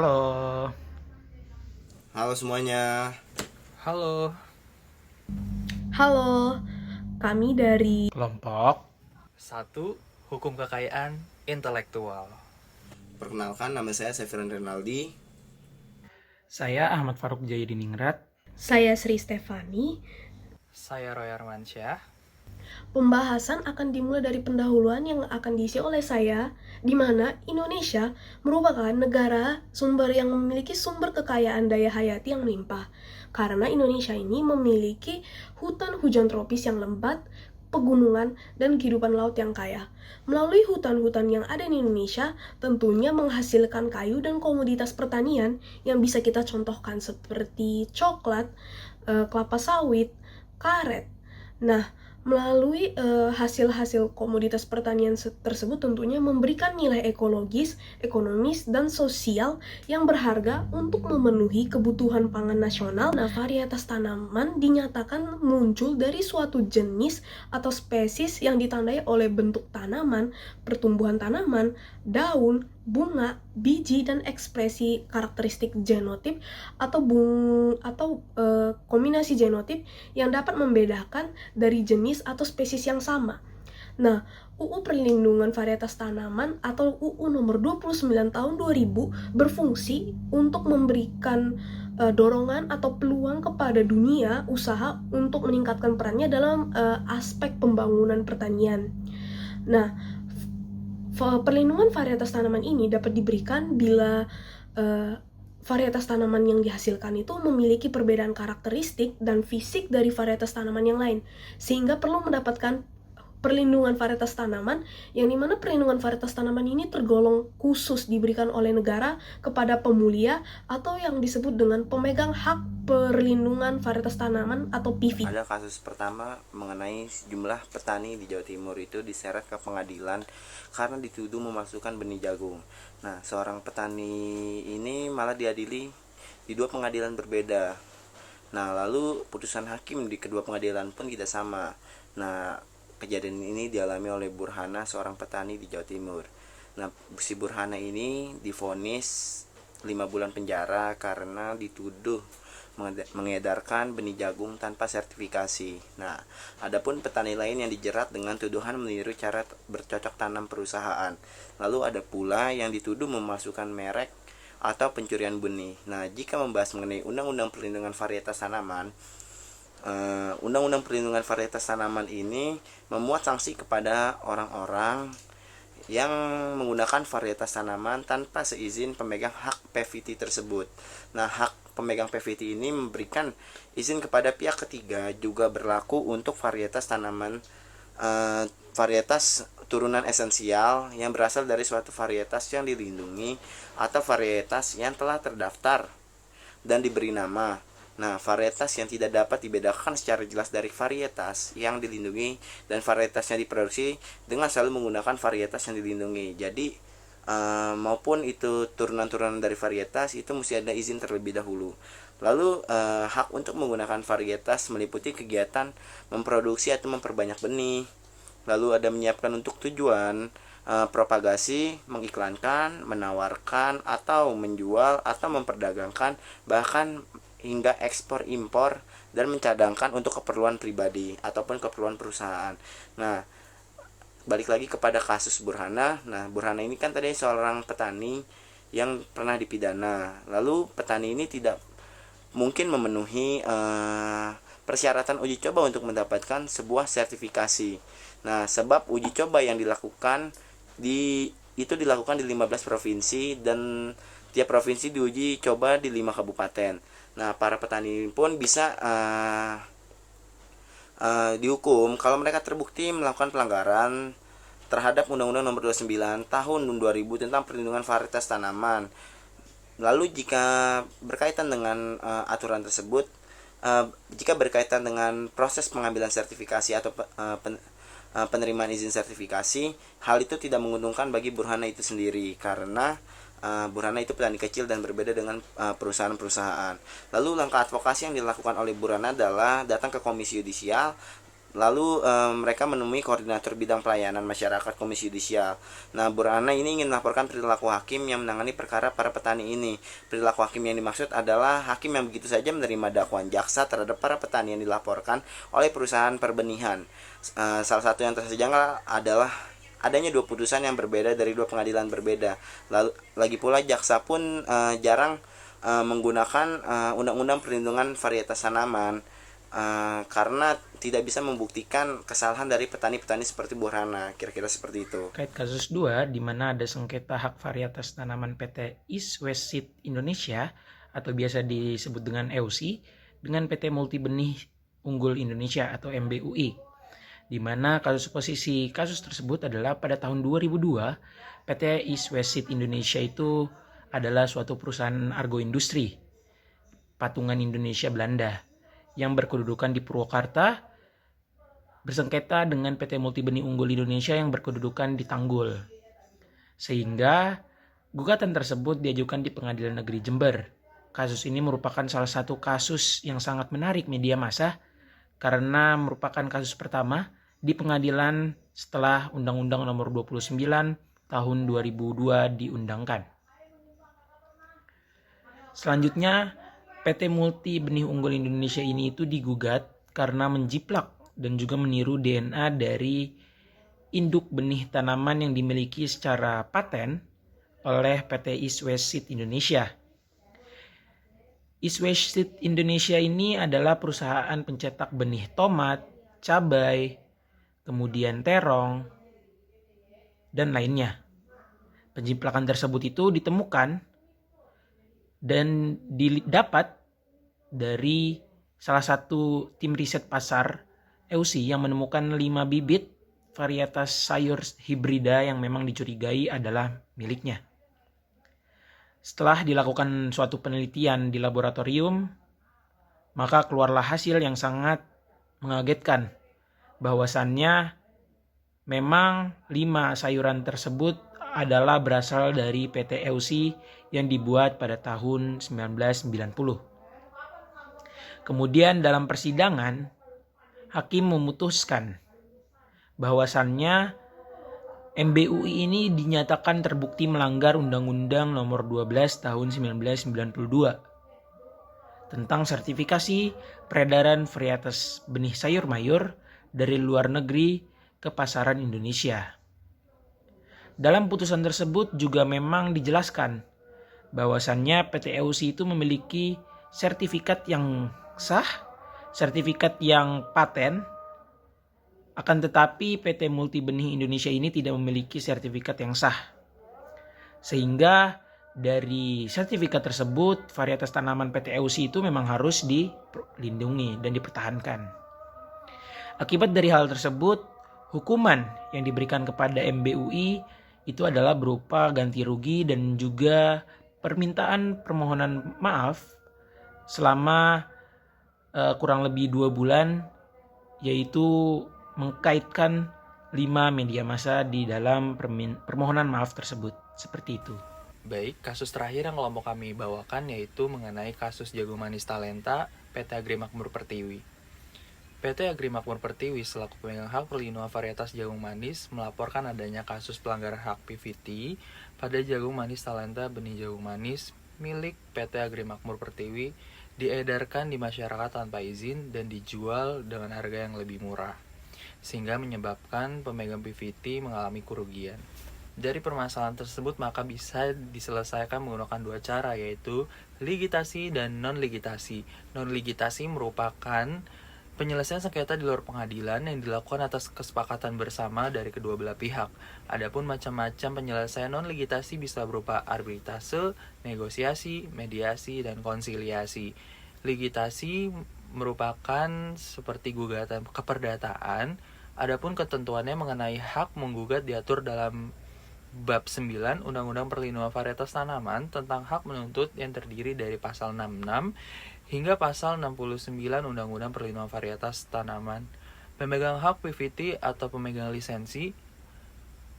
Halo, Halo semuanya. halo. Halo, kami dari Kelompok satu, Hukum Kekayaan Intelektual. Perkenalkan, nama saya Severan Renaldi. Saya Ahmad Faruk Jayadiningrat. saya Sri Stefani. Saya Roy Armansyah. Pembahasan akan dimulai dari pendahuluan yang akan diisi oleh saya, di mana Indonesia merupakan negara yang memiliki sumber kekayaan daya hayati yang melimpah. Karena Indonesia ini memiliki hutan hujan tropis yang lebat, pegunungan, dan kehidupan laut yang kaya. Melalui hutan-hutan yang ada di Indonesia, tentunya menghasilkan kayu dan komoditas pertanian yang bisa kita contohkan seperti coklat, kelapa sawit, karet. Nah, melalui hasil-hasil komoditas pertanian tersebut tentunya memberikan nilai ekologis, ekonomis, dan sosial yang berharga untuk memenuhi kebutuhan pangan nasional. Nah, varietas tanaman dinyatakan muncul dari suatu jenis atau spesies yang ditandai oleh bentuk tanaman, pertumbuhan tanaman, daun, bunga, biji, dan ekspresi karakteristik genotip atau kombinasi genotip yang dapat membedakan dari jenis atau spesies yang sama. Nah, UU Perlindungan Varietas Tanaman atau UU nomor 29 tahun 2000 berfungsi untuk memberikan dorongan atau peluang kepada dunia usaha untuk meningkatkan perannya dalam aspek pembangunan pertanian. Nah, perlindungan varietas tanaman ini dapat diberikan bila varietas tanaman yang dihasilkan itu memiliki perbedaan karakteristik dan fisik dari varietas tanaman yang lain, sehingga perlu mendapatkan perlindungan varietas tanaman, yang dimana perlindungan varietas tanaman ini tergolong khusus diberikan oleh negara kepada pemulia atau yang disebut dengan pemegang hak perlindungan varietas tanaman atau PV. Ada kasus pertama mengenai sejumlah petani di Jawa Timur itu diseret ke pengadilan karena dituduh memasukkan benih jagung. Nah, seorang petani ini malah diadili di dua pengadilan berbeda. Nah, lalu putusan hakim di kedua pengadilan pun tidak sama. Nah, kejadian ini dialami oleh Burhana, seorang petani di Jawa Timur. Nah, si Burhana ini divonis 5 bulan penjara karena dituduh mengedarkan benih jagung tanpa sertifikasi. Nah, adapun petani lain yang dijerat dengan tuduhan meniru cara bercocok tanam perusahaan. Lalu ada pula yang dituduh memasukkan merek atau pencurian benih. Nah, jika membahas mengenai Undang-Undang Perlindungan Varietas Tanaman, Undang-Undang Perlindungan Varietas Tanaman ini memuat sanksi kepada orang-orang yang menggunakan varietas tanaman tanpa seizin pemegang hak PVT tersebut. Nah, hak pemegang PVT ini memberikan izin kepada pihak ketiga juga berlaku untuk varietas tanaman varietas turunan esensial yang berasal dari suatu varietas yang dilindungi atau varietas yang telah terdaftar dan diberi nama. Nah, varietas yang tidak dapat dibedakan secara jelas dari varietas yang dilindungi dan varietas yang diproduksi dengan selalu menggunakan varietas yang dilindungi. Jadi, maupun itu turunan-turunan dari varietas itu mesti ada izin terlebih dahulu. Lalu, hak untuk menggunakan varietas meliputi kegiatan memproduksi atau memperbanyak benih. Lalu ada menyiapkan untuk tujuan propagasi, mengiklankan, menawarkan, atau menjual, atau memperdagangkan, bahkan hingga ekspor impor dan mencadangkan untuk keperluan pribadi ataupun keperluan perusahaan. Nah, balik lagi kepada kasus Burhana. Nah, Burhana ini kan tadi seorang petani yang pernah dipidana. Lalu petani ini tidak mungkin memenuhi persyaratan uji coba untuk mendapatkan sebuah sertifikasi. Nah, sebab uji coba yang dilakukan itu dilakukan di 15 provinsi dan tiap provinsi diuji coba di 5 kabupaten. Nah, para petani pun bisa dihukum kalau mereka terbukti melakukan pelanggaran terhadap Undang-Undang Nomor 29 Tahun 2000 tentang perlindungan varietas tanaman. Lalu jika berkaitan dengan aturan tersebut, jika berkaitan dengan proses pengambilan sertifikasi atau penerimaan izin sertifikasi, hal itu tidak menguntungkan bagi Burhana itu sendiri karena Burhana itu petani kecil dan berbeda dengan perusahaan-perusahaan. Lalu langkah advokasi yang dilakukan oleh Burhana adalah datang ke Komisi Yudisial Lalu mereka menemui koordinator bidang pelayanan masyarakat Komisi Yudisial. Nah, Bu Rana ini ingin melaporkan perilaku hakim yang menangani perkara para petani ini. Perilaku hakim yang dimaksud adalah hakim yang begitu saja menerima dakwaan jaksa terhadap para petani yang dilaporkan oleh perusahaan perbenihan. Salah satu yang tersejangal adalah adanya dua putusan yang berbeda dari dua pengadilan berbeda. Lalu, lagi pula jaksa pun jarang menggunakan undang-undang perlindungan varietas tanaman karena tidak bisa membuktikan kesalahan dari petani-petani seperti Bu Rana. Kira-kira seperti itu. Terkait kasus 2, di mana ada sengketa hak varietas tanaman PT East West Seed Indonesia atau biasa disebut dengan EWSI dengan PT Multi Benih Unggul Indonesia atau MBUI. Di mana kasus posisi kasus tersebut adalah pada tahun 2002 PT East West Seed Indonesia itu adalah suatu perusahaan agroindustri patungan Indonesia Belanda yang berkedudukan di Purwakarta bersengketa dengan PT Multi Benih Unggul Indonesia yang berkedudukan di Tanggul. Sehingga gugatan tersebut diajukan di Pengadilan Negeri Jember. Kasus ini merupakan salah satu kasus yang sangat menarik media massa karena merupakan kasus pertama di pengadilan setelah Undang-Undang Nomor 29 Tahun 2002 diundangkan. Selanjutnya, PT Multi Benih Unggul Indonesia ini itu digugat karena menjiplak dan juga meniru DNA dari induk benih tanaman yang dimiliki secara paten oleh PT East West Seed Indonesia. East West Seed Indonesia ini adalah perusahaan pencetak benih tomat, cabai, kemudian terong, dan lainnya. Penjiplakan tersebut itu ditemukan dan didapat dari salah satu tim riset pasar EWSI yang menemukan 5 bibit varietas sayur hibrida yang memang dicurigai adalah miliknya. Setelah dilakukan suatu penelitian di laboratorium, maka keluarlah hasil yang sangat mengagetkan bahwasannya memang 5 sayuran tersebut adalah berasal dari PT EWSI yang dibuat pada tahun 1990. Kemudian dalam persidangan, hakim memutuskan bahwasannya MBUI ini dinyatakan terbukti melanggar Undang-Undang Nomor 12 Tahun 1992 tentang sertifikasi peredaran varietas benih sayur mayur dari luar negeri ke pasaran Indonesia. Dalam putusan tersebut juga memang dijelaskan bahwasannya PT EWSI itu memiliki sertifikat yang sah, sertifikat yang paten, akan tetapi PT Multi Benih Indonesia ini tidak memiliki sertifikat yang sah. Sehingga dari sertifikat tersebut, varietas tanaman PT EWSI itu memang harus dilindungi dan dipertahankan. Akibat dari hal tersebut, hukuman yang diberikan kepada MBUI itu adalah berupa ganti rugi dan juga permintaan permohonan maaf selama kurang lebih 2 bulan, yaitu mengkaitkan 5 media massa di dalam permohonan maaf tersebut. Seperti itu. Baik, kasus terakhir yang kelompok kami bawakan yaitu mengenai kasus Jagung Manis Talenta PT Agrimakmur Pertiwi. PT Agrimakmur Pertiwi selaku pemegang hak perlindungan varietas jagung manis melaporkan adanya kasus pelanggaran hak PVT pada jagung manis Talenta benih jagung manis milik PT Agrimakmur Pertiwi diedarkan di masyarakat tanpa izin dan dijual dengan harga yang lebih murah, sehingga menyebabkan pemegang PVT mengalami kerugian. Dari permasalahan tersebut maka bisa diselesaikan menggunakan 2 cara, yaitu ligitasi dan non-ligitasi. Non-ligitasi merupakan penyelesaian sengketa di luar pengadilan yang dilakukan atas kesepakatan bersama dari kedua belah pihak. Adapun macam-macam penyelesaian non-ligitasi bisa berupa arbitrase, negosiasi, mediasi, dan konsiliasi. Ligitasi merupakan seperti gugatan keperdataan. Adapun ketentuannya mengenai hak menggugat diatur dalam Bab 9 Undang-Undang Perlindungan Varietas Tanaman tentang hak menuntut yang terdiri dari pasal 66 hingga pasal 69 Undang-Undang Perlindungan Varietas Tanaman. Pemegang hak PVT atau pemegang lisensi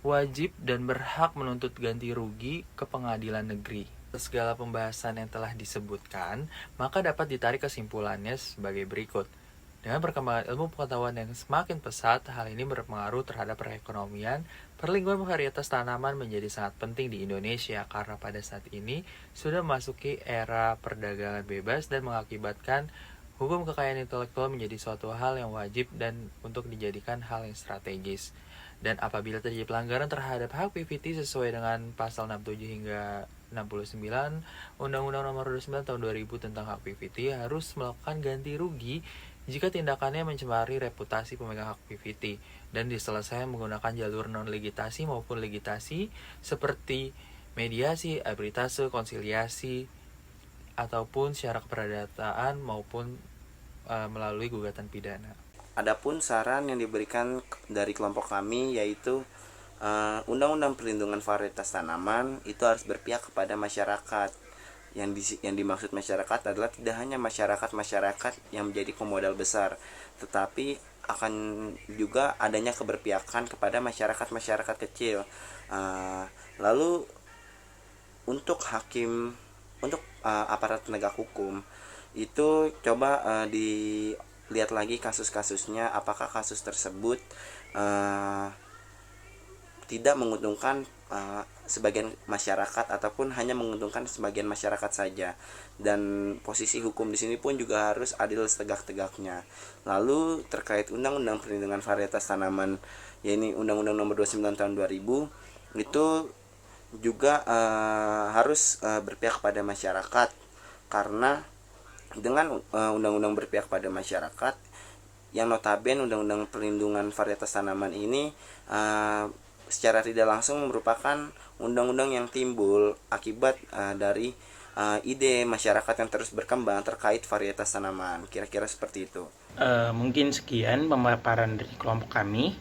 wajib dan berhak menuntut ganti rugi ke pengadilan negeri. Segala pembahasan yang telah disebutkan, maka dapat ditarik kesimpulannya sebagai berikut. Dengan perkembangan ilmu pengetahuan yang semakin pesat, hal ini berpengaruh terhadap perekonomian. Perlindungan varietas tanaman menjadi sangat penting di Indonesia karena pada saat ini sudah memasuki era perdagangan bebas dan mengakibatkan hukum kekayaan intelektual menjadi suatu hal yang wajib dan untuk dijadikan hal yang strategis. Dan apabila terjadi pelanggaran terhadap hak PVT sesuai dengan pasal 67 hingga 69 Undang-Undang Nomor 29 Tahun 2000 tentang hak PVT harus melakukan ganti rugi jika tindakannya mencemari reputasi pemegang hak PVT dan diselesaikan menggunakan jalur non-legitasi maupun legitasi seperti mediasi, arbitrase, konsiliasi, ataupun secara keperdataan maupun melalui gugatan pidana. Adapun saran yang diberikan dari kelompok kami yaitu Undang-Undang Perlindungan Varietas Tanaman itu harus berpihak kepada masyarakat. Yang dimaksud masyarakat adalah tidak hanya masyarakat yang menjadi pemodal besar, tetapi akan juga adanya keberpihakan kepada masyarakat kecil. Lalu untuk aparat penegak hukum itu coba dilihat lagi kasus-kasusnya, apakah kasus tersebut tidak menguntungkan sebagian masyarakat ataupun hanya menguntungkan sebagian masyarakat saja. Dan posisi hukum di sini pun juga harus adil setegak-tegaknya. Lalu terkait Undang-Undang Perlindungan Varietas Tanaman, yaitu Undang-Undang Nomor 29 Tahun 2000, itu juga harus berpihak pada masyarakat, karena dengan undang-undang berpihak pada masyarakat yang notabene Undang-Undang Perlindungan Varietas Tanaman ini secara tidak langsung merupakan undang-undang yang timbul akibat dari ide masyarakat yang terus berkembang terkait varietas tanaman. Kira-kira seperti itu. Mungkin sekian pemaparan dari kelompok kami.